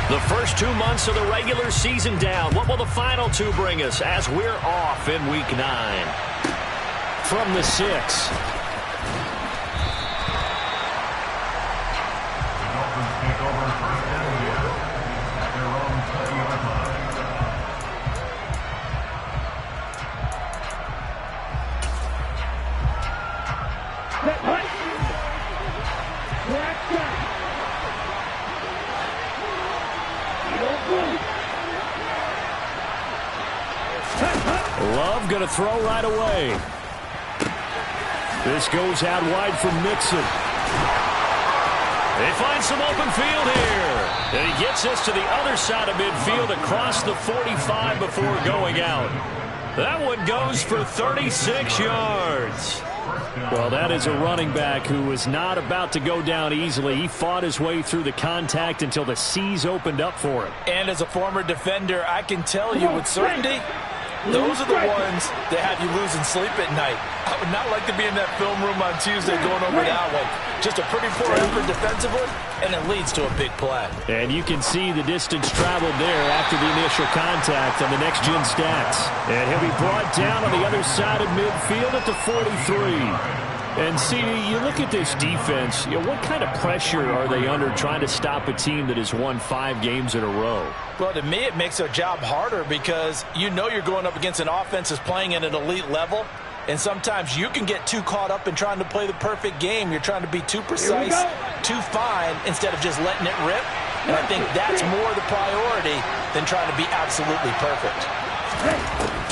The first 2 months of the regular season down. What will the final 2 bring us as we're off in Week 9? From the 6. Love going to throw right away. This goes out wide from Mixon. They find some open field here. And he gets us to the other side of midfield across the 45 before going out. That one goes for 36 yards. Well, that is a running back who was not about to go down easily. He fought his way through the contact until the seas opened up for him. And as a former defender, I can tell you with certainty, those are the ones that have you losing sleep at night. I would not like to be in that film room on Tuesday going over that one. Just a pretty poor effort defensively, and it leads to a big play. And you can see the distance traveled there after the initial contact on the next-gen stats. And he'll be brought down on the other side of midfield at the 43. And see, you look at this defense, what kind of pressure are they under trying to stop a team that has won 5 games in a row? Well, to me, it makes their job harder because you know you're going up against an offense that's playing at an elite level. And sometimes you can get too caught up in trying to play the perfect game. You're trying to be too precise, too fine, instead of just letting it rip. And I think that's more the priority than trying to be absolutely perfect.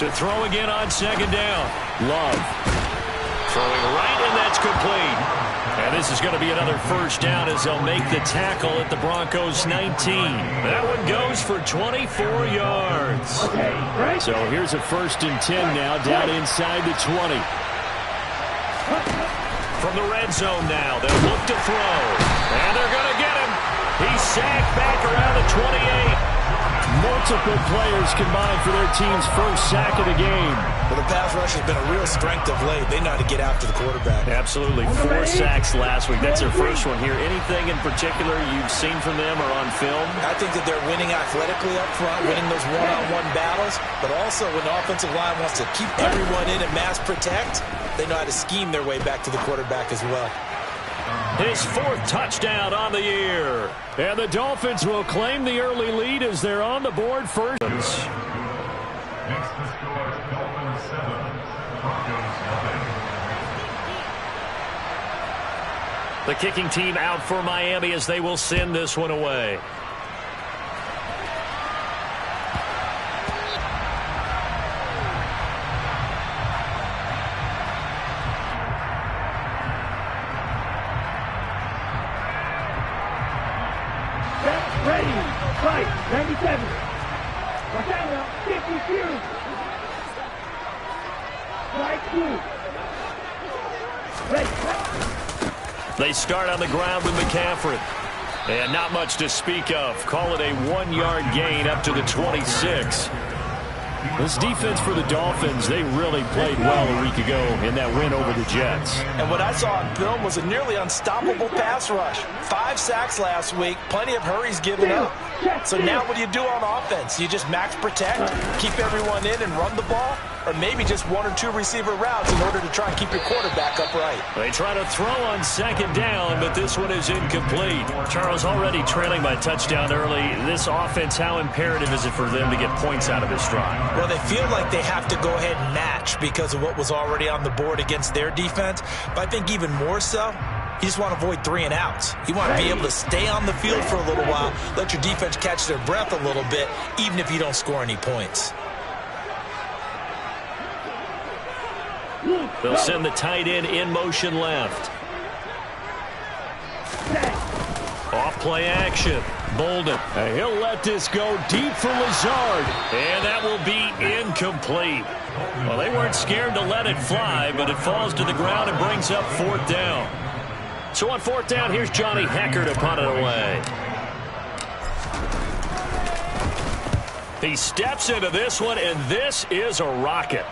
To throw again on second down. Love. Throwing right, and that's complete. And this is going to be another first down as they'll make the tackle at the Broncos 19. That one goes for 24 yards. So here's a 1st and 10 now down inside the 20. From the red zone now, they'll look to throw. And they're going to get him. He's sacked back around the 28. Multiple players combined for their team's first sack of the game. Well, the pass rush has been a real strength of late. They know how to get after the quarterback. Absolutely. 4 sacks last week. That's their first one here. Anything in particular you've seen from them or on film? I think that they're winning athletically up front, winning those one-on-one battles, but also when the offensive line wants to keep everyone in and mass protect, they know how to scheme their way back to the quarterback as well. His 4th touchdown on the year. And the Dolphins will claim the early lead as they're on the board first. Next to score, Dolphins 7, Broncos 9. The kicking team out for Miami as they will send this one away. Ready, right, 97. Watch out now, 52. Right, 2. Ready. They start on the ground with McCaffrey. And not much to speak of. Call it a 1-yard gain up to the 26. This defense for the Dolphins, they really played well a week ago in that win over the Jets. And what I saw on film was a nearly unstoppable pass rush. 5 sacks last week, plenty of hurries given up. So now what do you do on offense? You just max protect, keep everyone in and run the ball? Or maybe just 1 or 2 receiver routes in order to try and keep your quarterback upright. They try to throw on second down, but this one is incomplete. Charles, already trailing by touchdown early. This offense, how imperative is it for them to get points out of this drive? Well, they feel like they have to go ahead and match because of what was already on the board against their defense. But I think even more so, you just want to avoid 3 and outs. You want to be able to stay on the field for a little while, let your defense catch their breath a little bit, even if you don't score any points. They'll send the tight end in motion left. Off play action. Bolden. He'll let this go deep for Lazard. And that will be incomplete. Well, they weren't scared to let it fly, but it falls to the ground and brings up 4th down. So on 4th down, here's Johnny Hecker to punt it away. He steps into this one, and this is a rocket.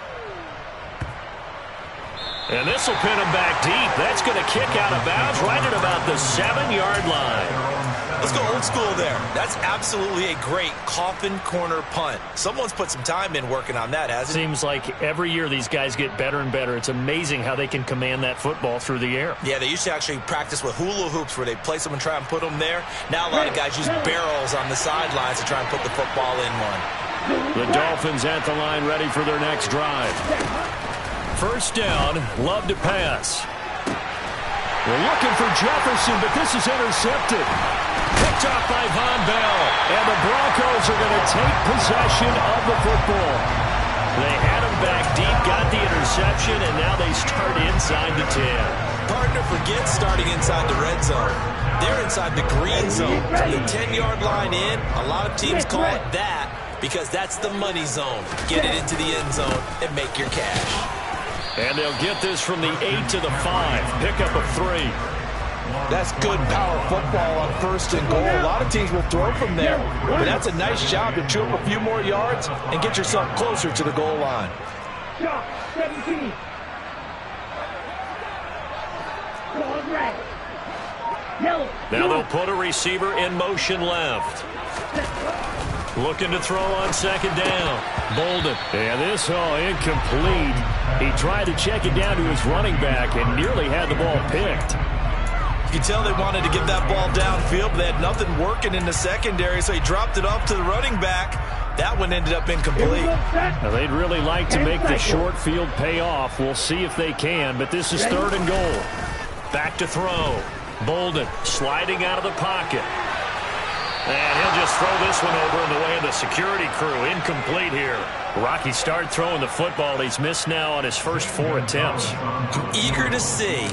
And this will pin him back deep. That's going to kick out of bounds right at about the 7-yard line. Let's go old school there. That's absolutely a great coffin corner punt. Someone's put some time in working on that, hasn't it? Seems like every year these guys get better and better. It's amazing how they can command that football through the air. Yeah, they used to actually practice with hula hoops where they place them and try and put them there. Now a lot of guys use barrels on the sidelines to try and put the football in one. The Dolphins at the line ready for their next drive. First down, Love to pass. We're looking for Jefferson, but this is intercepted. Picked off by Von Bell. And the Broncos are going to take possession of the football. They had him back deep, got the interception, and now they start inside the 10. Partner forgets starting inside the red zone. They're inside the green zone. From the 10-yard line in, a lot of teams call it that because that's the money zone. Get it into the end zone and make your cash. And they'll get this from the 8 to the 5. Pickup of 3. That's good power football on first and goal. A lot of teams will throw from there. But that's a nice job to chew up a few more yards and get yourself closer to the goal line. 17. Now they'll put a receiver in motion left. Looking to throw on second down. Bolden. And this incomplete. He tried to check it down to his running back and nearly had the ball picked. You can tell they wanted to get that ball downfield, but they had nothing working in the secondary, so he dropped it off to the running back. That one ended up incomplete. Now, they'd really like to make the short field pay off. We'll see if they can, but this is third and goal. Back to throw. Bolden sliding out of the pocket. And he'll just throw this one over in the way of the security crew. Incomplete here. Rocky start throwing the football. He's missed now on his first 4 attempts. Eager to see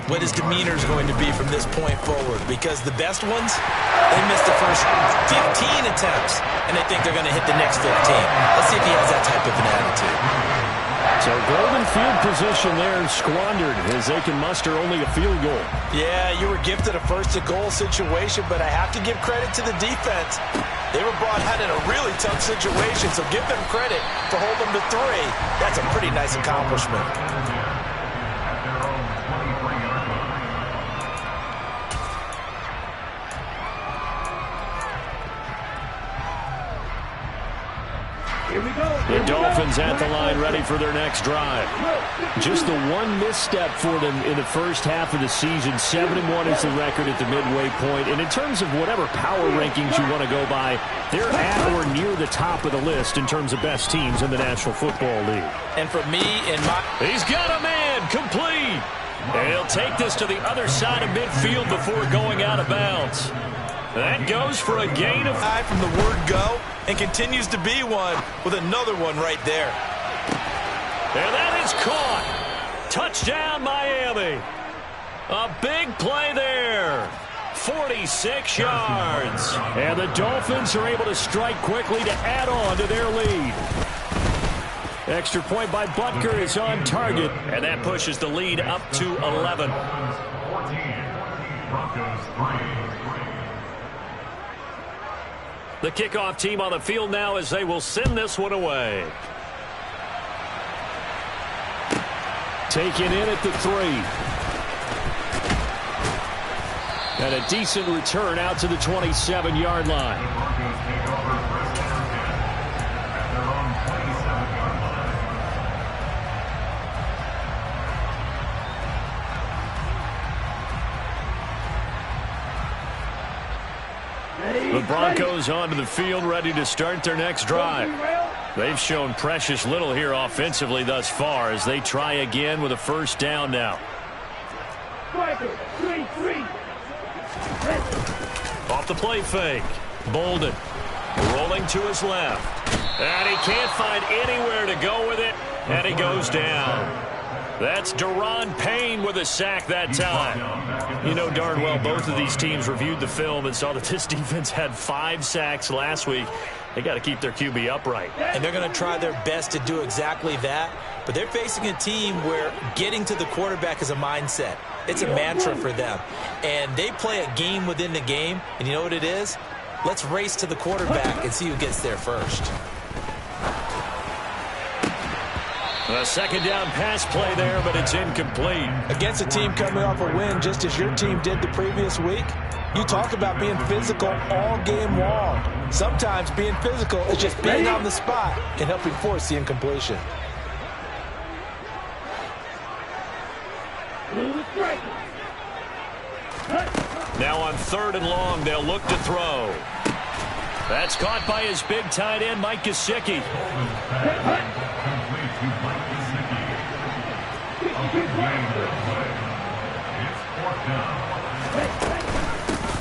what his demeanor is going to be from this point forward, because the best ones, they missed the first 15 attempts, and they think they're going to hit the next 15. Let's see if he has that type of an attitude. So golden field position there squandered as they can muster only a field goal. Yeah, you were gifted a first-and-goal situation, but I have to give credit to the defense. They were brought out in a really tough situation, so give them credit to hold them to 3. That's a pretty nice accomplishment. The Dolphins at the line ready for their next drive. Just the one misstep for them in the first half of the season. 7-1 is the record at the midway point. And in terms of whatever power rankings you want to go by, they're at or near the top of the list in terms of best teams in the National Football League. And for me, he's got a man complete. And he'll take this to the other side of midfield before going out of bounds. That goes for a gain of 5 from the word go, and continues to be one with another one right there. And that is caught. Touchdown, Miami. A big play there. 46 yards. And the Dolphins are able to strike quickly to add on to their lead. Extra point by Butker is on target, and that pushes the lead up to 11. 14. Broncos 3. The kickoff team on the field now as they will send this one away. Taken in at the 3. And a decent return out to the 27-yard line. Broncos take over first down at their own 27-yard line. The Broncos onto the field, ready to start their next drive. They've shown precious little here offensively thus far as they try again with a first down now. Off the play fake. Bolden rolling to his left. And he can't find anywhere to go with it. And he goes down. That's Daron Payne with a sack that time. You know darn well both of these teams reviewed the film and saw that this defense had 5 sacks last week. They got to keep their QB upright. And they're going to try their best to do exactly that. But they're facing a team where getting to the quarterback is a mindset. It's a mantra for them. And they play a game within the game. And you know what it is? Let's race to the quarterback and see who gets there first. A second down pass play there, but it's incomplete. Against a team coming off a win just as your team did the previous week, you talk about being physical all game long. Sometimes being physical is just being on the spot and helping force the incompletion. Now on 3rd and long, they'll look to throw. That's caught by his big tight end, Mike Gesicki.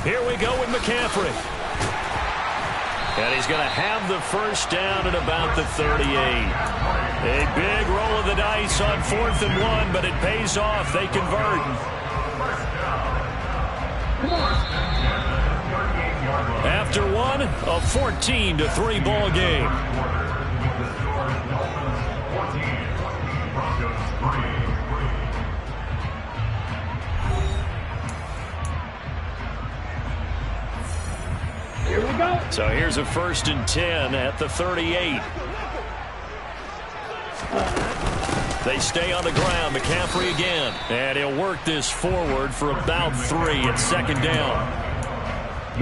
Here we go with McCaffrey. And he's going to have the first down at about the 38. A big roll of the dice on 4th and 1, but it pays off. They convert. After one, a 14-3 ball game. Here we go. So here's a 1st and 10 at the 38. They stay on the ground. McCaffrey again. And he'll work this forward for about 3 at 2nd down.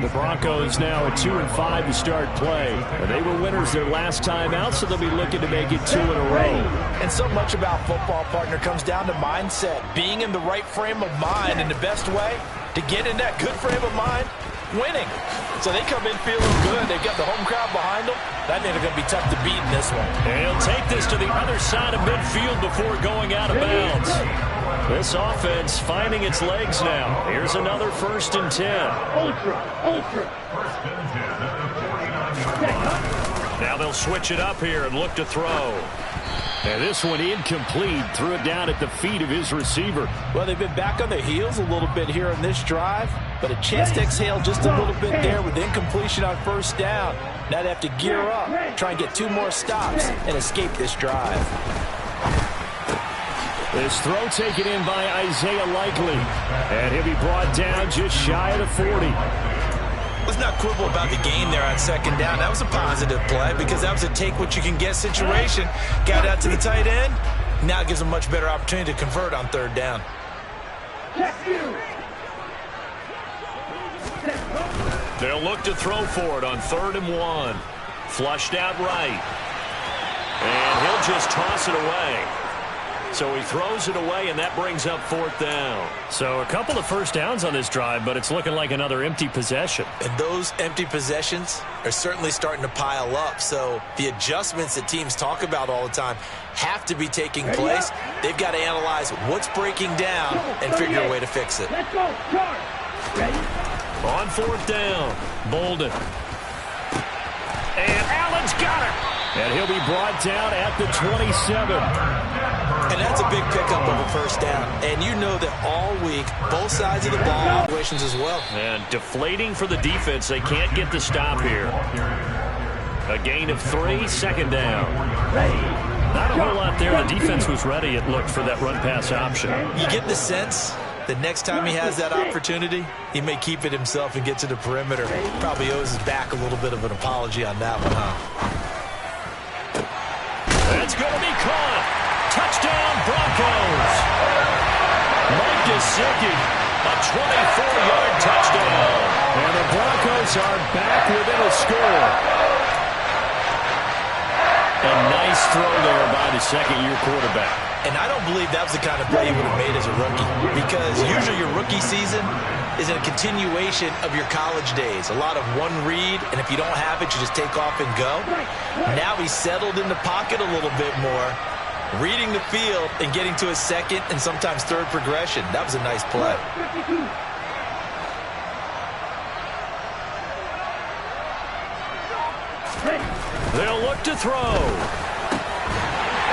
The Broncos now at 2-5 to start play. They were winners their last time out, so they'll be looking to make it 2 in a row. And so much about football, partner, comes down to mindset. Being in the right frame of mind, and the best way to get in that good frame of mind, winning. So they come in feeling good. They've got the home crowd behind them. I think they're going to be tough to beat in this one. And he'll take this to the other side of midfield before going out of bounds. This offense finding its legs now. Here's another 1st and 10. Ultra. Now they'll switch it up here and look to throw. And this one incomplete. Threw it down at the feet of his receiver. Well, they've been back on their heels a little bit here on this drive, but a chance to exhale just a little bit there with incompletion on 1st down. Now they have to gear up, try and get 2 more stops, and escape this drive. This throw taken in by Isaiah Likely. And he'll be brought down just shy of the 40. Let's not quibble about the gain there on 2nd down. That was a positive play because that was a take-what-you-can-get situation. Got out to the tight end. Now it gives them a much better opportunity to convert on 3rd down. They'll look to throw for it on 3rd and 1. Flushed out right. And he'll just toss it away. So he throws it away, and that brings up 4th down. So a couple of 1st downs on this drive, but it's looking like another empty possession. And those empty possessions are certainly starting to pile up. So the adjustments that teams talk about all the time have to be taking place. They've got to analyze what's breaking down and figure a way to fix it. Let's go. Charge. Ready? On 4th down, Bolden. And Allen's got it. And he'll be brought down at the 27. And that's a big pickup of a 1st down. And you know that all week, both sides of the ball situations as well. And deflating for the defense. They can't get the stop here. A gain of 3, 2nd down. Not a whole lot there. The defense was ready, it looked, for that run-pass option. You get the sense that next time he has that opportunity, he may keep it himself and get to the perimeter. Probably owes his back a little bit of an apology on that one, huh? That's going to be caught. Touchdown, Broncos. Mike Gesicki, a 24-yard touchdown. And the Broncos are back within a score. A nice throw there by the 2nd-year quarterback. And I don't believe that was the kind of play he would have made as a rookie, because usually your rookie season is a continuation of your college days. A lot of one read, and if you don't have it, you just take off and go. Now he's settled in the pocket a little bit more, reading the field and getting to his 2nd and sometimes 3rd progression. That was a nice play. They'll look to throw.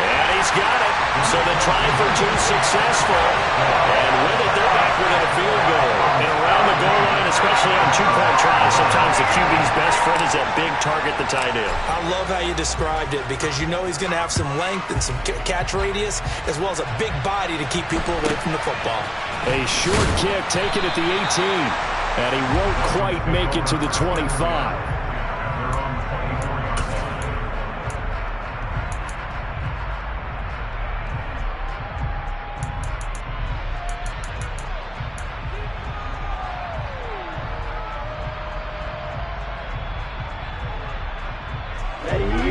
And he's got it. So the try for 2 successful. And with it, they're back within a field goal. And around the goal line, especially on 2-point tries, sometimes the QB's best friend is that big target, the tight end. I love how you described it, because you know he's going to have some length and some catch radius, as well as a big body to keep people away from the football. A short kick taken at the 18. And he won't quite make it to the 25.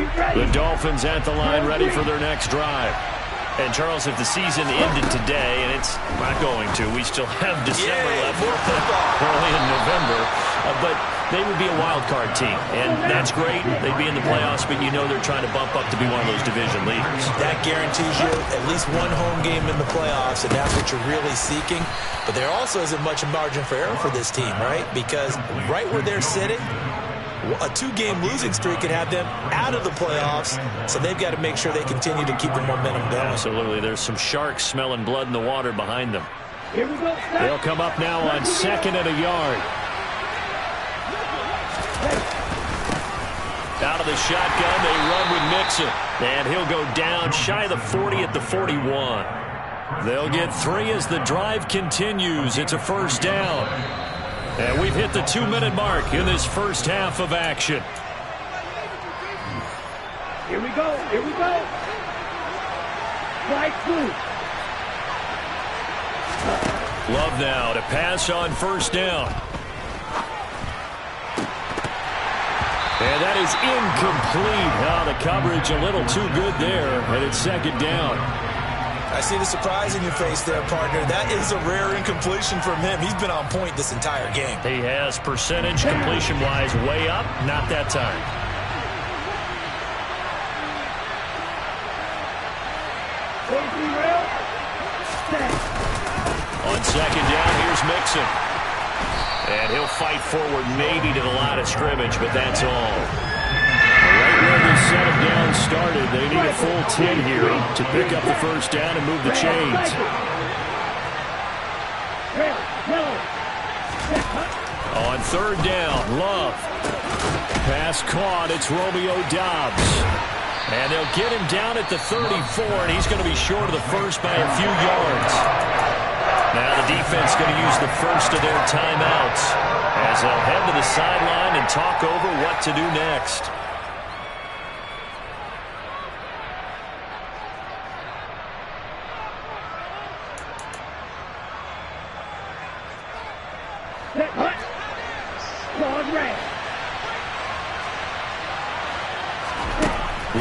The Dolphins at the line, ready for their next drive. And, Charles, if the season ended today, and it's not going to, we still have December left, early in November, but they would be a wild card team, and that's great. They'd be in the playoffs, but you know they're trying to bump up to be one of those division leaders. That guarantees you at least one home game in the playoffs, and that's what you're really seeking. But there also isn't much margin for error for this team, right? Because right where they're sitting, a 2-game losing streak could have them out of the playoffs, so they've got to make sure they continue to keep the momentum going. Absolutely. There's some sharks smelling blood in the water behind them. Here we go. They'll come up now on 2nd and a yard. Out of the shotgun, they run with Mixon. And he'll go down shy of the 40 at the 41. They'll get 3 as the drive continues. It's a first down. And we've hit the 2-minute mark in this first half of action. Here we go. Here we go. Strike 2. Love now to pass on first down. And that is incomplete. The coverage a little too good there, and it's 2nd down. I see the surprise in your face there, partner. That is a rare incompletion from him. He's been on point this entire game. He has percentage completion-wise way up. Not that time. On 2nd down, here's Mixon. And he'll fight forward maybe to the line of scrimmage, but that's all. Right where the set of downs started, they need a full 10 here to pick up the first down and move the chains. On 3rd down, Love. Pass caught, it's Romeo Doubs. And they'll get him down at the 34, and he's going to be short of the first by a few yards. Now the defense going to use the first of their timeouts as they'll head to the sideline and talk over what to do next.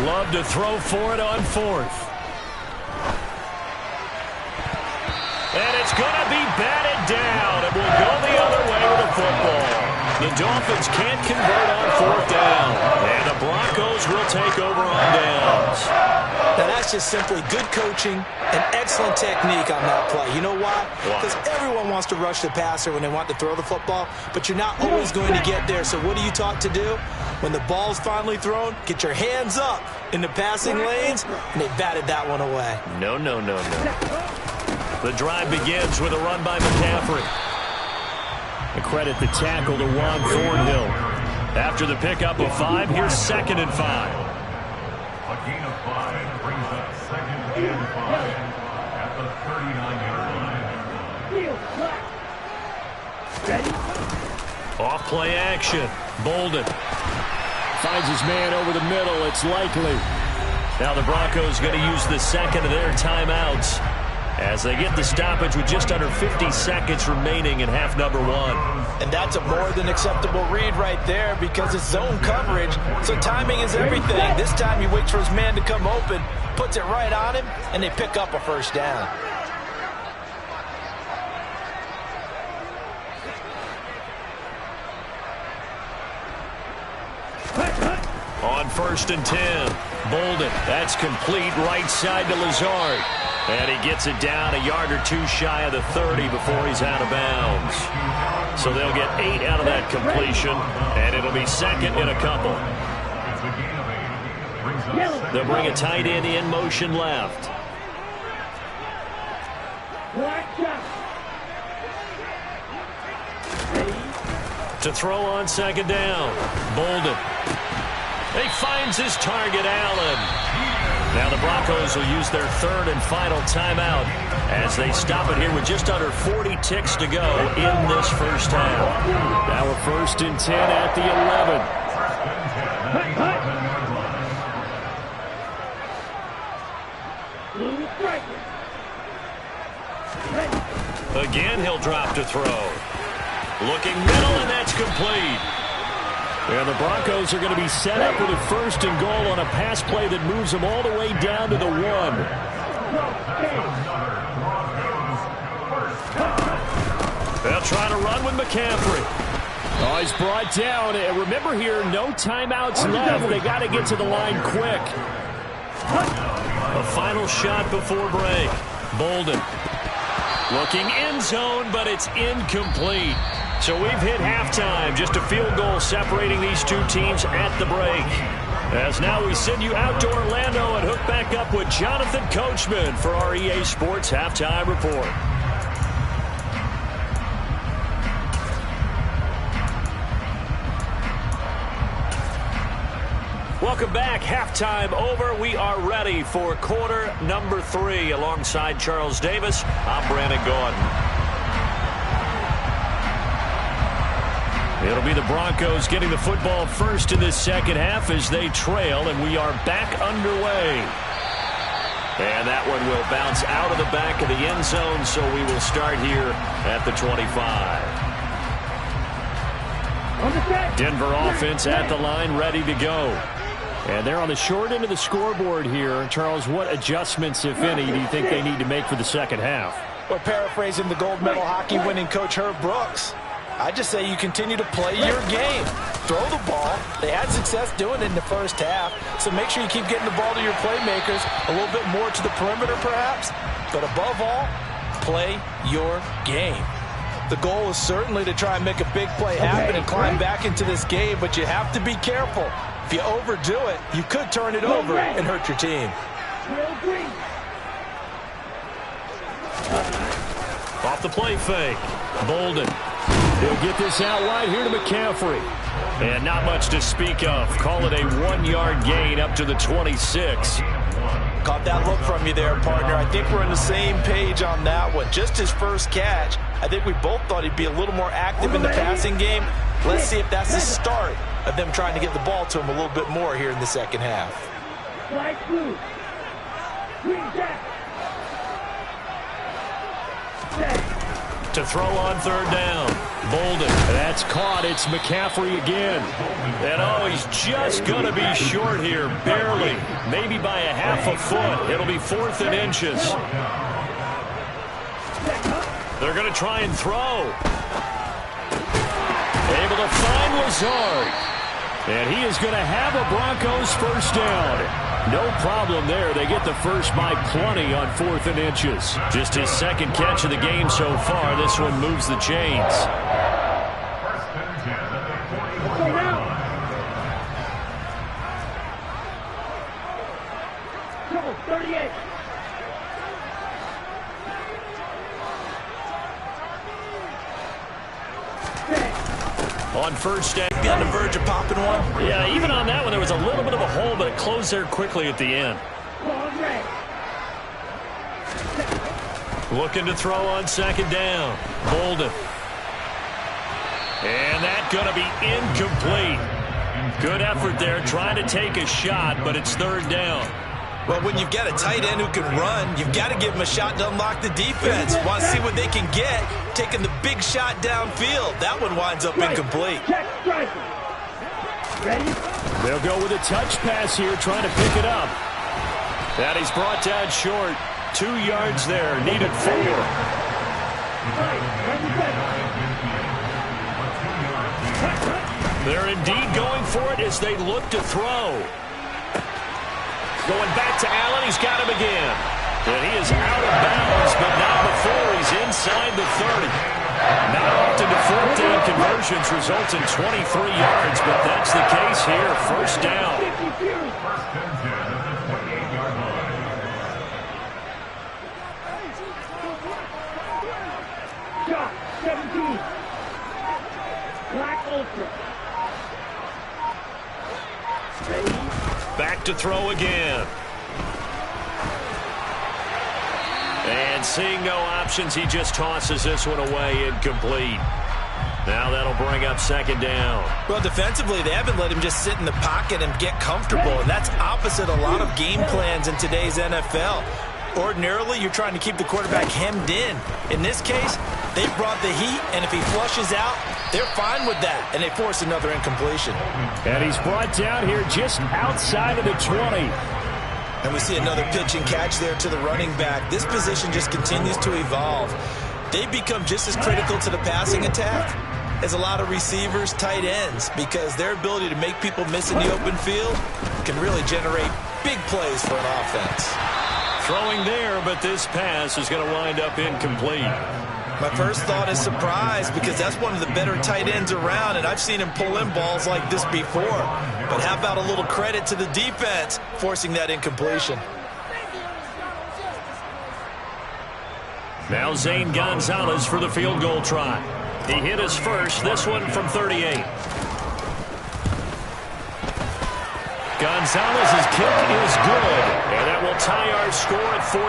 Love to throw for it on 4th. And it's going to be batted down. It will go the other way with the football. The Dolphins can't convert on 4th down. And the Broncos will take over on downs. Now that's just simply good coaching and excellent technique on that play. You know why? Because everyone wants to rush the passer when they want to throw the football, but you're not always going to get there. So what are you taught to do? When the ball's finally thrown, get your hands up in the passing lanes, and they batted that one away. No, no, no, no. The drive begins with a run by McCaffrey. A credit the tackle to Juan Thornhill. After the pickup of 5, here's 2nd and 5. A gain of 5 brings up 2nd and 5 at the 39-yard line. Off play action. Bolden finds his man over the middle. It's likely. Now the Broncos going to use the 2nd of their timeouts as they get the stoppage with just under 50 seconds remaining in half number 1. And that's a more than acceptable read right there because it's zone coverage, so timing is everything. This time he waits for his man to come open, puts it right on him, and they pick up a first down. On 1st and 10, Bolden. That's complete right side to Lazard. And he gets it down a yard or 2 shy of the 30 before he's out of bounds. So they'll get 8 out of that completion, and it'll be 2nd and a couple. They'll bring a tight end in motion left. To throw on 2nd down, Bolden. He finds his target, Allen. Now the Broncos will use their 3rd and final timeout as they stop it here with just under 40 ticks to go in this first half. Now a 1st and 10 at the 11. Again, he'll drop to throw. Looking middle, and that's complete. And the Broncos are going to be set up with a 1st and goal on a pass play that moves them all the way down to the 1. They'll try to run with McCaffrey. Oh, he's brought down. And remember here, no timeouts left. They got to get to the line quick. A final shot before break. Bolden looking end zone, but it's incomplete. So we've hit halftime. Just a field goal separating these two teams at the break. As now we send you out to Orlando and hook back up with Jonathan Coachman for our EA Sports Halftime Report. Welcome back. Halftime over. We are ready for quarter number 3. Alongside Charles Davis, I'm Brandon Gordon. It'll be the Broncos getting the football first in this second half as they trail, and we are back underway. And that one will bounce out of the back of the end zone, so we will start here at the 25. Denver offense at the line, ready to go. And they're on the short end of the scoreboard here. Charles, what adjustments, if any, do you think they need to make for the second half? Well, paraphrasing the gold medal hockey winning coach Herb Brooks, I just say you continue to play your game. Throw the ball. They had success doing it in the first half, so make sure you keep getting the ball to your playmakers, a little bit more to the perimeter perhaps, but above all, play your game. The goal is certainly to try and make a big play happen and climb back into this game, but you have to be careful. If you overdo it, you could turn it over and hurt your team. Off the play fake. Bolden. He'll get this out wide here to McCaffrey. And not much to speak of. Call it a 1-yard gain up to the 26. Caught that look from you there, partner. I think we're on the same page on that one. Just his first catch. I think we both thought he'd be a little more active in the passing game. Let's see if that's the start of them trying to get the ball to him a little bit more here in the second half. To throw on 3rd down. Bolden. That's caught. It's McCaffrey again. And oh, he's just going to be short here. Barely. Maybe by a half a foot. It'll be 4th and inches. They're going to try and throw. Able to find Lazard. And he is going to have a Broncos first down. No problem there. They get the first by plenty on 4th and inches. Just his second catch of the game so far. This one moves the chains. Trouble, 38. On first down. Be on the verge of popping one. Yeah, even on that one, there was a little bit of a hole, but it closed there quickly at the end. Looking to throw on 2nd down. Bolden. And that's going to be incomplete. Good effort there, trying to take a shot, but it's 3rd down. Well, when you've got a tight end who can run, you've got to give him a shot to unlock the defense. Want to see what they can get, taking the big shot downfield. That one winds up incomplete. They'll go with a touch pass here, trying to pick it up. That he's brought down short. 2 yards there, needed 4. They're indeed going for it as they look to throw. Going back to Allen, he's got him again. And he is out of bounds, but not before he's inside the 30. Not often do 4th down conversions result in 23 yards, but that's the case here. First down. Shot, 17. Black Ultra. Back to throw again. And seeing no options, he just tosses this one away, incomplete. Now that'll bring up 2nd down. Well, defensively, they haven't let him just sit in the pocket and get comfortable, and that's opposite a lot of game plans in today's NFL. Ordinarily, you're trying to keep the quarterback hemmed in. In this case, They brought the heat, and if he flushes out, they're fine with that, and they force another incompletion. And he's brought down here just outside of the 20. And we see another pitch and catch there to the running back. This position just continues to evolve. They become just as critical to the passing attack as a lot of receivers, tight ends, because their ability to make people miss in the open field can really generate big plays for an offense. Throwing there, but this pass is going to wind up incomplete. My first thought is surprise, because that's one of the better tight ends around, and I've seen him pull in balls like this before. But how about a little credit to the defense forcing that incompletion? Now Zane Gonzalez for the field goal try. He hit his first, this one from 38. Gonzalez's kick is good, and that will tie our score at 14.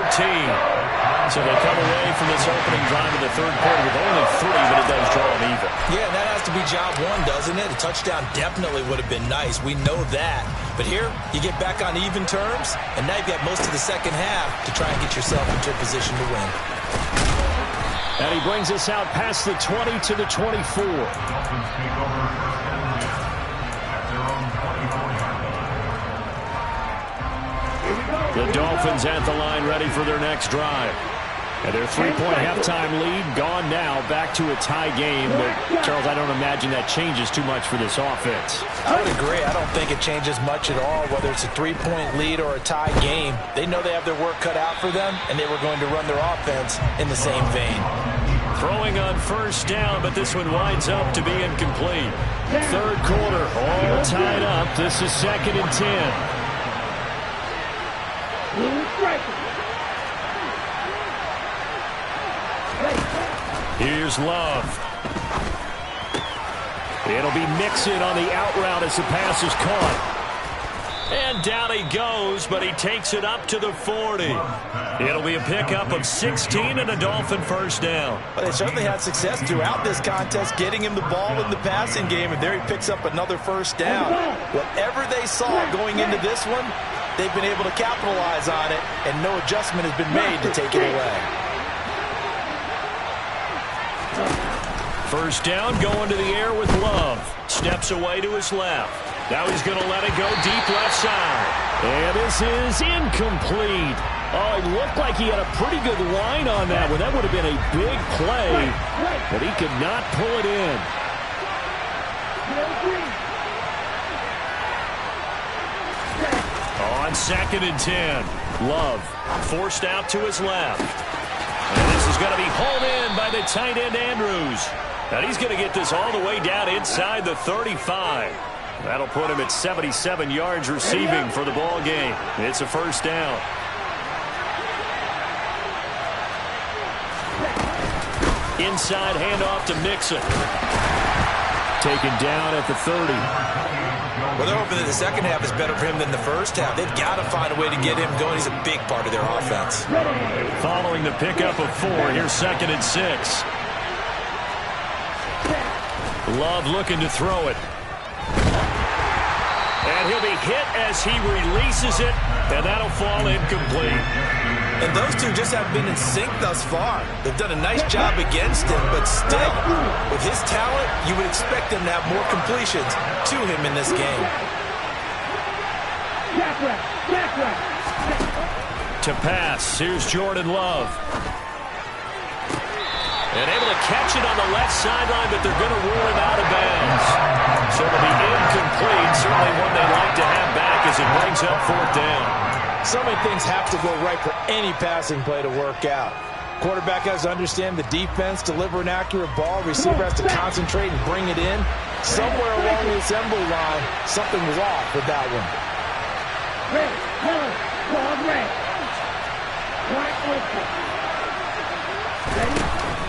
So they come away from this opening drive in the third quarter with only 3, but it does draw them even. Yeah, that has to be job one, doesn't it? A touchdown definitely would have been nice. We know that. But here, you get back on even terms, and now you've got most of the second half to try and get yourself into a position to win. And he brings us out past the 20 to the 24. Dolphins take over first down at their own 24-yard line. The Dolphins at the line ready for their next drive. And their 3-point halftime lead gone now, back to a tie game. But, Charles, I don't imagine that changes too much for this offense. I would agree. I don't think it changes much at all, whether it's a 3-point lead or a tie game. They know they have their work cut out for them, and they were going to run their offense in the same vein. Throwing on first down, but this one winds up to be incomplete. Third quarter, all tied up. This is 2nd and 10. Here's Love. It'll be Mixon on the out route as the pass is caught. And down he goes, but he takes it up to the 40. It'll be a pickup of 16 and a Dolphin first down. But they certainly had success throughout this contest, getting him the ball in the passing game, and there he picks up another first down. Whatever they saw going into this one, they've been able to capitalize on it, and no adjustment has been made to take it away. First down, going to the air with Love. Steps away to his left. Now he's going to let it go deep left side. And this is incomplete. Oh, it looked like he had a pretty good line on that one. That would have been a big play, but he could not pull it in. On 2nd and 10, Love forced out to his left. And this is going to be hauled in by the tight end Andrews. And he's going to get this all the way down inside the 35. That'll put him at 77 yards receiving for the ball game. It's a first down. Inside handoff to Mixon. Taken down at the 30. Well, they're hoping that the second half is better for him than the first half. They've got to find a way to get him going. He's a big part of their offense. Following the pickup of 4, here's 2nd and 6. Love looking to throw it. And he'll be hit as he releases it, and that'll fall incomplete. And those two just haven't been in sync thus far. They've done a nice job against him, but still, with his talent, you would expect them to have more completions to him in this game. To pass, here's Jordan Love. And able to catch it on the left sideline, but they're going to rule him out of bounds. So it'll be incomplete. Certainly one they'd like to have back as it brings up 4th down. So many things have to go right for any passing play to work out. Quarterback has to understand the defense, deliver an accurate ball. Receiver has to concentrate and bring it in. Somewhere along the assembly line, something was off with that one.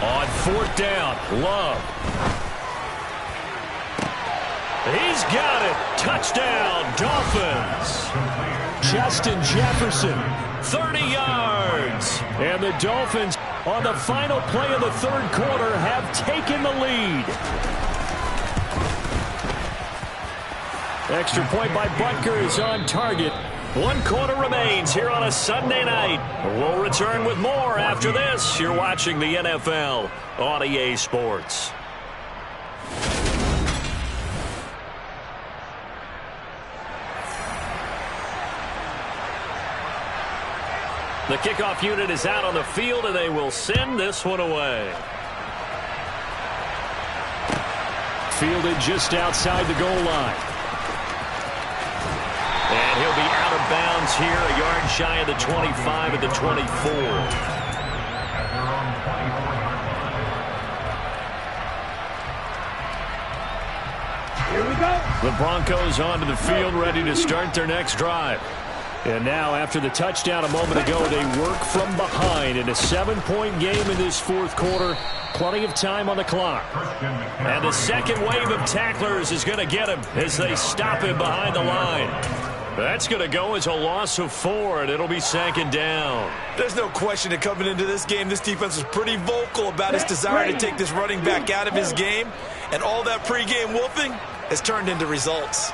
On 4th down, Love. He's got it. Touchdown, Dolphins. Justin Jefferson, 30 yards. And the Dolphins, on the final play of the third quarter, have taken the lead. Extra point by Butker is on target. One quarter remains here on a Sunday night. We'll return with more after this. You're watching the NFL on EA Sports. The kickoff unit is out on the field, and they will send this one away. Fielded just outside the goal line. And he'll be out of bounds here, a yard shy of the 25 at the 24. Here we go. The Broncos onto the field, ready to start their next drive. And now, after the touchdown a moment ago, they work from behind in a 7-point game in this fourth quarter. Plenty of time on the clock. And the second wave of tacklers is going to get him as they stop him behind the line. That's going to go as a loss of 4, and it'll be second down. There's no question that coming into this game, this defense was pretty vocal about its desire to take this running back out of his game. And all that pregame wolfing has turned into results.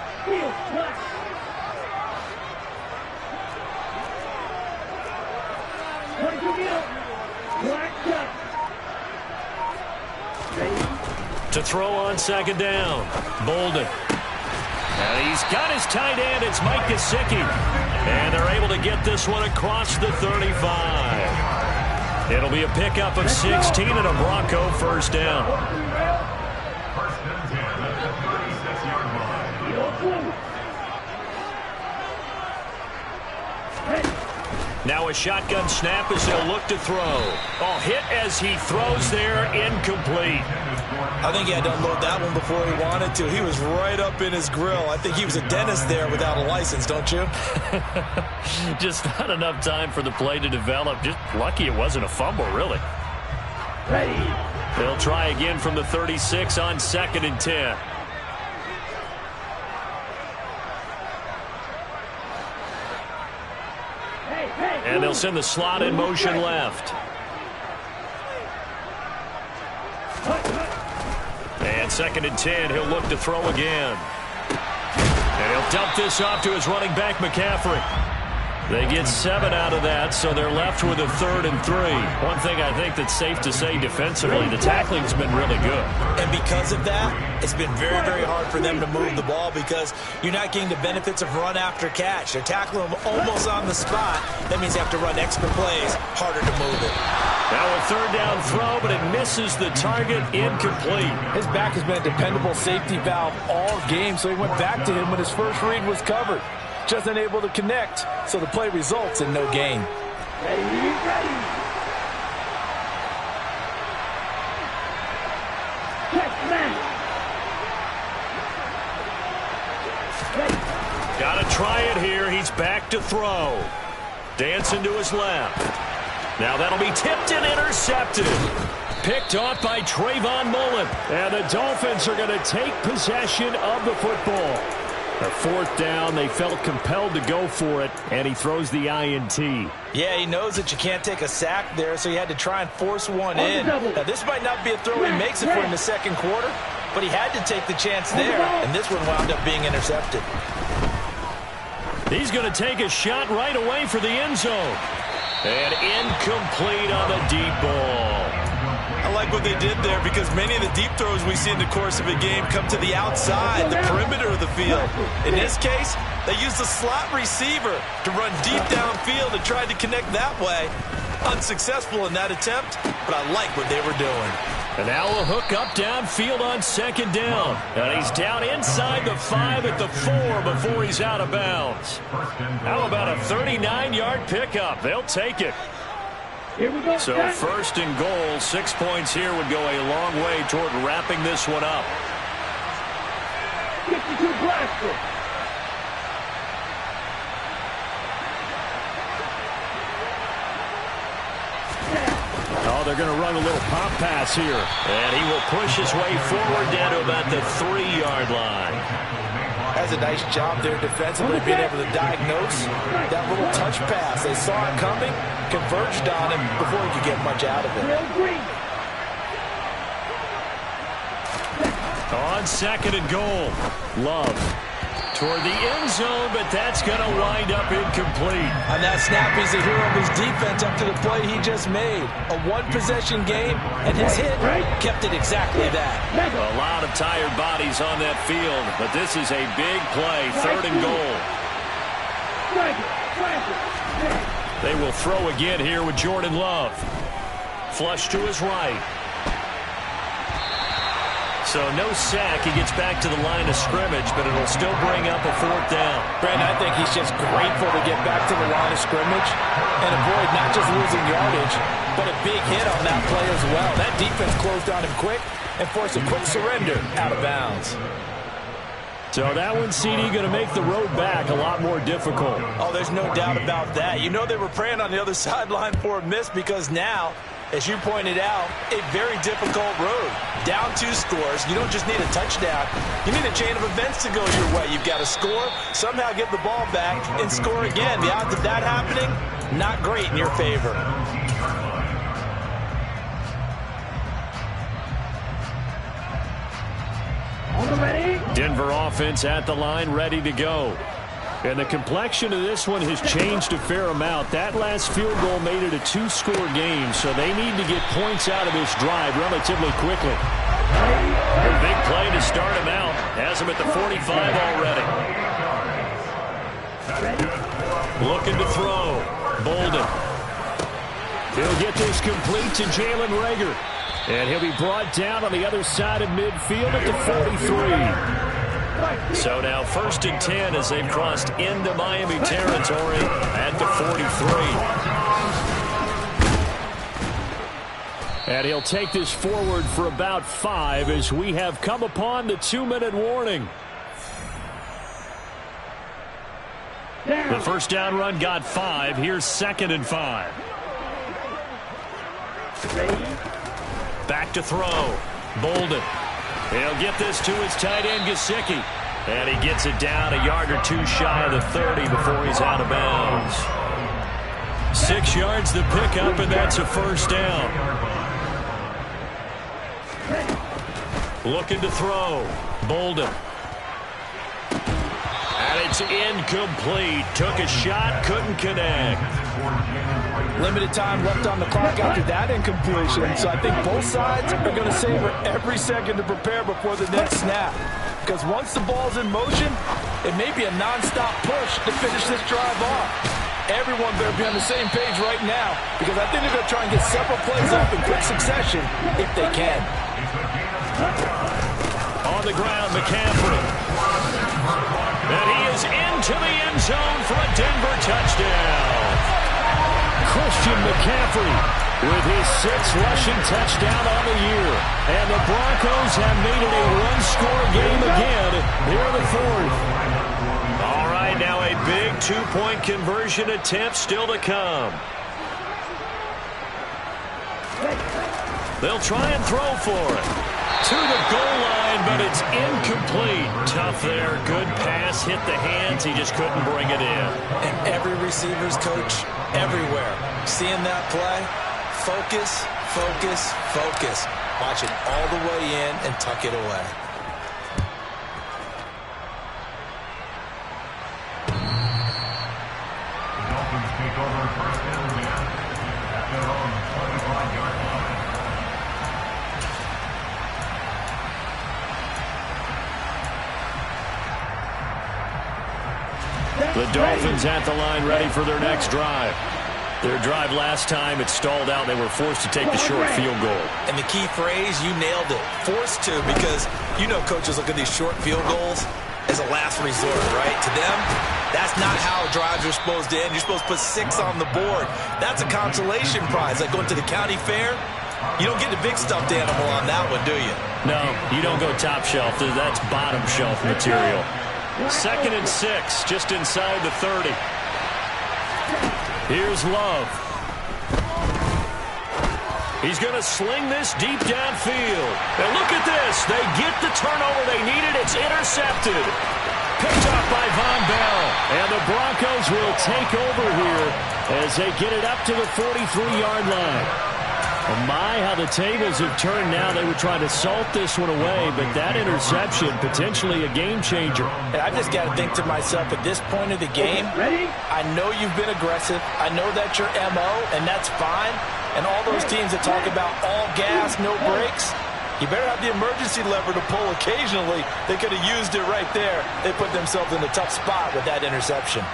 To throw on second down, Bolden. And he's got his tight end. It's Mike Gesicki. And they're able to get this one across the 35. It'll be a pickup of 16 and a Bronco first down. First and 10 at the 36-yard line. Now a shotgun snap as they'll look to throw. Oh, hit as he throws there, incomplete. I think he had to unload that one before he wanted to. He was right up in his grill. I think he was a dentist there without a license, don't you? Just not enough time for the play to develop. Just lucky it wasn't a fumble, really. Ready. They'll try again from the 36 on second and 10. And they'll send the slot in motion left. And second and 10, he'll look to throw again. And he'll dump this off to his running back, McCaffrey. They get 7 out of that, so they're left with a 3rd and 3. One thing I think that's safe to say defensively, the tackling's been really good. And because of that, it's been very, very hard for them to move the ball because you're not getting the benefits of run after catch. They're tackling them almost on the spot. That means you have to run extra plays, harder to move it. Now a 3rd down throw, but it misses the target, incomplete. His back has been a dependable safety valve all game, so he went back to him when his first read was covered. Just unable to connect, so the play results in no gain. Ready, ready. Check, man. Got to try it here. He's back to throw. Dancing to his left. Now that'll be tipped and intercepted. Picked off by Trayvon Mullen. And the Dolphins are going to take possession of the football. A 4th down, they felt compelled to go for it, and he throws the INT. Yeah, he knows that you can't take a sack there, so he had to try and force one in. Now, this might not be a throw he makes it for in the second quarter, but he had to take the chance there, and this one wound up being intercepted. He's going to take a shot right away for the end zone. And incomplete on the deep ball. I like what they did there because many of the deep throws we see in the course of a game come to the outside, the perimeter of the field. In this case, they used the slot receiver to run deep downfield and tried to connect that way. Unsuccessful in that attempt, but I like what they were doing. And now a hook up downfield on second down. And he's down inside the 5 at the 4 before he's out of bounds. How about a 39-yard pickup? They'll take it. Here we go. So first and goal, 6 points here would go a long way toward wrapping this one up. 52 blaster. Oh, they're going to run a little pop pass here. And he will push his way forward down to about the 3-yard line. Has a nice job there defensively, being able to diagnose that little touch pass. They saw it coming, converged on him before he could get much out of it. On second and goal, Love toward the end zone, but that's going to wind up incomplete. On that snap, he's a hero of his defense up to the play he just made. A one-possession game, and his hit kept it exactly that. A lot of tired bodies on that field, but this is a big play, 3rd and goal. They will throw again here with Jordan Love. Flush to his right. So no sack. He gets back to the line of scrimmage, but it'll still bring up a 4th down. Brandon, I think he's just grateful to get back to the line of scrimmage and avoid not just losing yardage, but a big hit on that play as well. That defense closed on him quick and forced a quick surrender out of bounds. So that one, CD, going to make the road back a lot more difficult. Oh, there's no doubt about that. You know they were praying on the other sideline for a miss because now, as you pointed out, a very difficult road. Down 2 scores. You don't just need a touchdown. You need a chain of events to go your way. You've got to score, somehow get the ball back, and score again. The odds of that happening, not great in your favor. Denver offense at the line, ready to go. And the complexion of this one has changed a fair amount. That last field goal made it a 2-score game, so they need to get points out of this drive relatively quickly. A big play to start him out. Has him at the 45 already. Looking to throw. Bolden. He'll get this complete to Jalen Reagor. And he'll be brought down on the other side of midfield at the 43. So now 1st and 10 as they've crossed into Miami territory at the 43. And he'll take this forward for about 5 as we have come upon the 2-minute warning. The first down run got 5. Here's 2nd and 5. Back to throw. Bolden. He'll get this to his tight end, Gesicki. And he gets it down a yard or 2 shy of the 30 before he's out of bounds. 6 yards the pickup, and that's a 1st down. Looking to throw. Bolden. And it's incomplete. Took a shot, couldn't connect. Limited time left on the clock after that incompletion, so I think both sides are going to savor every second to prepare before the next snap. Because once the ball's in motion, it may be a non-stop push to finish this drive off. Everyone better be on the same page right now, because I think they're going to try and get several plays off in quick succession if they can. On the ground, McCaffrey. And he is into the end zone for a Denver touchdown. Christian McCaffrey with his 6th rushing touchdown on the year. And the Broncos have made it a 1-score game again here in the 4th. All right, now a big 2-point conversion attempt still to come. They'll try and throw for it. To the goal line, but it's incomplete. Tough there. Good pass. Hit the hands. He just couldn't bring it in. And every receiver's coach everywhere. Seeing that play, focus, focus, focus. Watch it all the way in and tuck it away. The Dolphins take over 1st and 10 at their own 25-yard line. The Dolphins at the line ready for their next drive. Their drive last time, it stalled out. They were forced to take the short field goal. And the key phrase, you nailed it. Forced to, because you know coaches look at these short field goals as a last resort, right? To them, that's not how drives are supposed to end. You're supposed to put 6 on the board. That's a consolation prize, like going to the county fair. You don't get the big stuffed animal on that one, do you? No, you don't go top shelf. That's bottom shelf material. 2nd and 6, just inside the 30. Here's Love. He's going to sling this deep downfield. And look at this. They get the turnover they needed. It's intercepted. Picked up by Von Bell. And the Broncos will take over here as they get it up to the 43-yard line. Oh my, how the tables have turned now. They were trying to salt this one away, but that interception, potentially a game changer. And I just got to think to myself, at this point of the game, I know you've been aggressive. I know that's your MO, and that's fine. And all those teams that talk about all gas, no brakes, you better have the emergency lever to pull occasionally. They could have used it right there. They put themselves in a tough spot with that interception.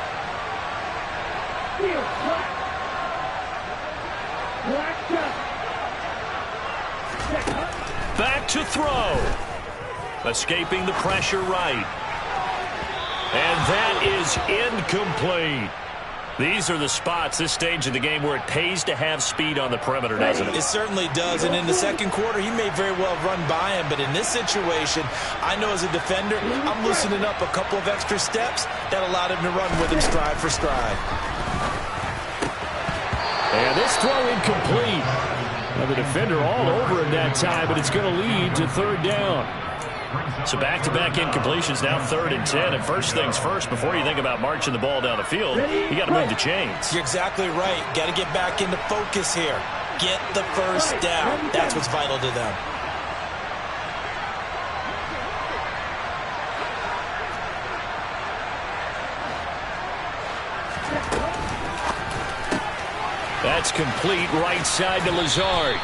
Back to throw. Escaping the pressure right. And that is incomplete. These are the spots, this stage of the game, where it pays to have speed on the perimeter, doesn't it? It certainly does, and in the second quarter, he may very well run by him, but in this situation, I know as a defender, I'm loosening up a couple of extra steps that allowed him to run with him stride for stride. And this throw incomplete. Now the defender all over him that time, but it's going to lead to third down. So back-to-back incompletions, now 3rd and 10. And first things first, before you think about marching the ball down the field, you got to move the chains. You're exactly right. Got to get back into focus here. Get the first down. That's what's vital to them. That's complete right side to Lazard.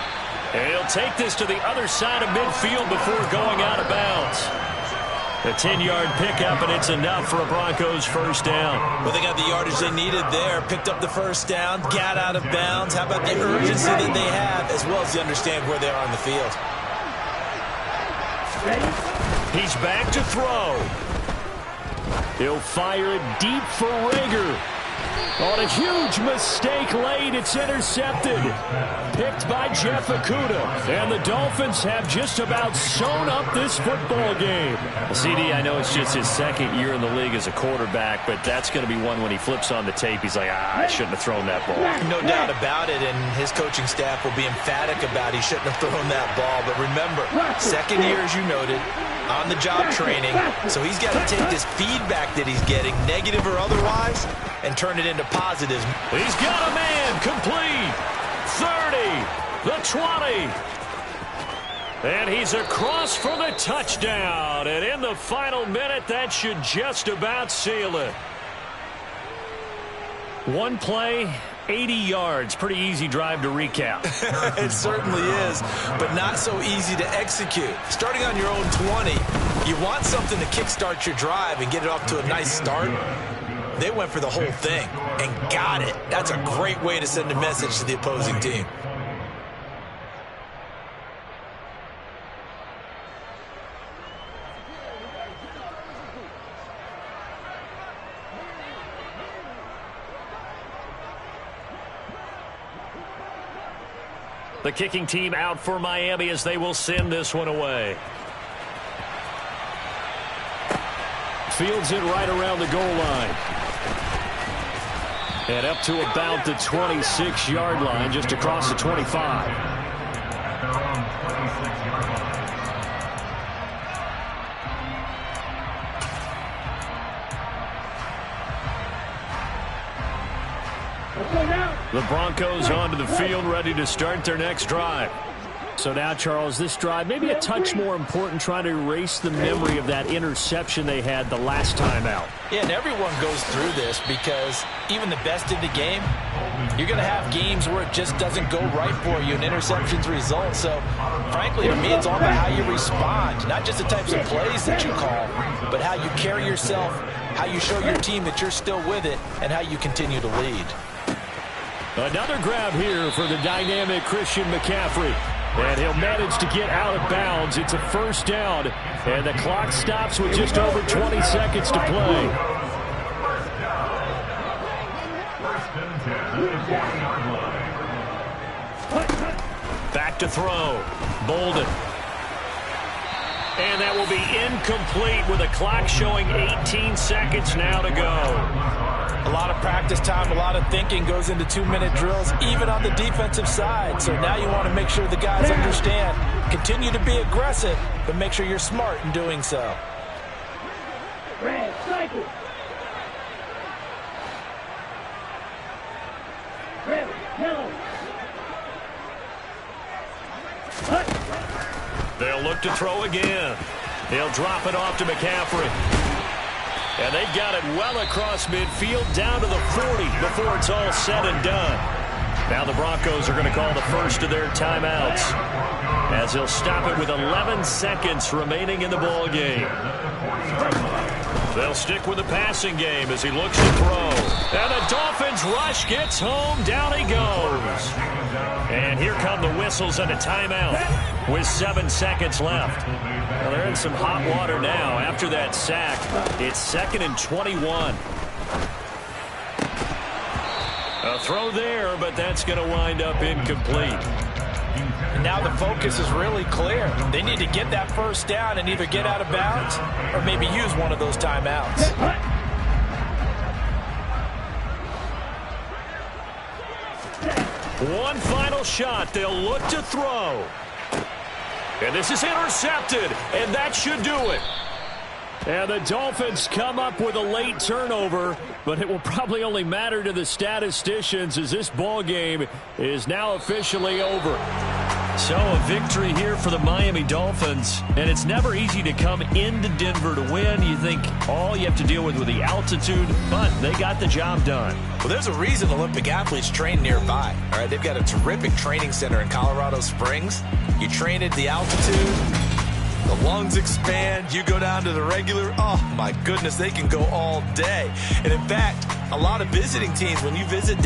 And he'll take this to the other side of midfield before going out of bounds. A 10-yard pickup, and it's enough for a Broncos first down. Well, they got the yardage they needed there. Picked up the first down, got out of bounds. How about the urgency that they have, as well as they understand where they are on the field. He's back to throw. He'll fire it deep for Rager. On a huge mistake late, it's intercepted. Picked by Jeff Okudah. And the Dolphins have just about sewn up this football game. CD, I know it's just his second year in the league as a quarterback, but that's going to be one when he flips on the tape. He's like, I shouldn't have thrown that ball. No doubt about it, and his coaching staff will be emphatic about he shouldn't have thrown that ball. But remember, second year, as you noted, on-the-job training, so he's got to take this feedback that he's getting, negative or otherwise, and turn it into positives. He's got a man complete. 30, the 20. And he's across for the touchdown. And in the final minute, that should just about seal it. One play, 80 yards. Pretty easy drive to recap. It certainly is, but not so easy to execute. Starting on your own 20, you want something to kickstart your drive and get it off to a nice start. They went for the whole thing and got it. That's a great way to send a message to the opposing team. The kicking team out for Miami as they will send this one away. Fields it right around the goal line. And up to about the 26-yard line, just across the 25. At their own 26-yard line. The Broncos onto the field, ready to start their next drive. So now, Charles, this drive maybe a touch more important, trying to erase the memory of that interception they had the last time out. Yeah, and everyone goes through this because even the best in the game, you're going to have games where it just doesn't go right for you and interceptions result. So, frankly, to me, it's all about how you respond, not just the types of plays that you call, but how you carry yourself, how you show your team that you're still with it, and how you continue to lead. Another grab here for the dynamic Christian McCaffrey. And he'll manage to get out of bounds. It's a first down. And the clock stops with just over 20 seconds to play. Back to throw. Bolden. And that will be incomplete with a clock showing 18 seconds now to go. A lot of practice time, a lot of thinking goes into 2-minute drills, even on the defensive side. So now you want to make sure the guys understand. Continue to be aggressive, but make sure you're smart in doing so. Red cycle. Red, yellow. They'll look to throw again. He'll drop it off to McCaffrey. And they've got it well across midfield down to the 40 before it's all said and done. Now the Broncos are going to call the first of their timeouts as they'll stop it with 11 seconds remaining in the ball game. They'll stick with the passing game as he looks to throw. And the Dolphins rush gets home. Down he goes. And here come the whistles and a timeout with 7 seconds left. Well, they're in some hot water now after that sack. It's 2nd and 21. A throw there, but that's going to wind up incomplete. And now the focus is really clear. They need to get that first down and either get out of bounds or maybe use one of those timeouts. One final shot. They'll look to throw. And this is intercepted, and that should do it. And the Dolphins come up with a late turnover, but it will probably only matter to the statisticians as this ball game is now officially over. So a victory here for the Miami Dolphins, and it's never easy to come into Denver to win. You think all you have to deal with the altitude, but they got the job done. Well, there's a reason Olympic athletes train nearby. All right, they've got a terrific training center in Colorado Springs. You train at the altitude, the lungs expand, you go down to the regular, oh my goodness, they can go all day. And in fact, a lot of visiting teams, when you visit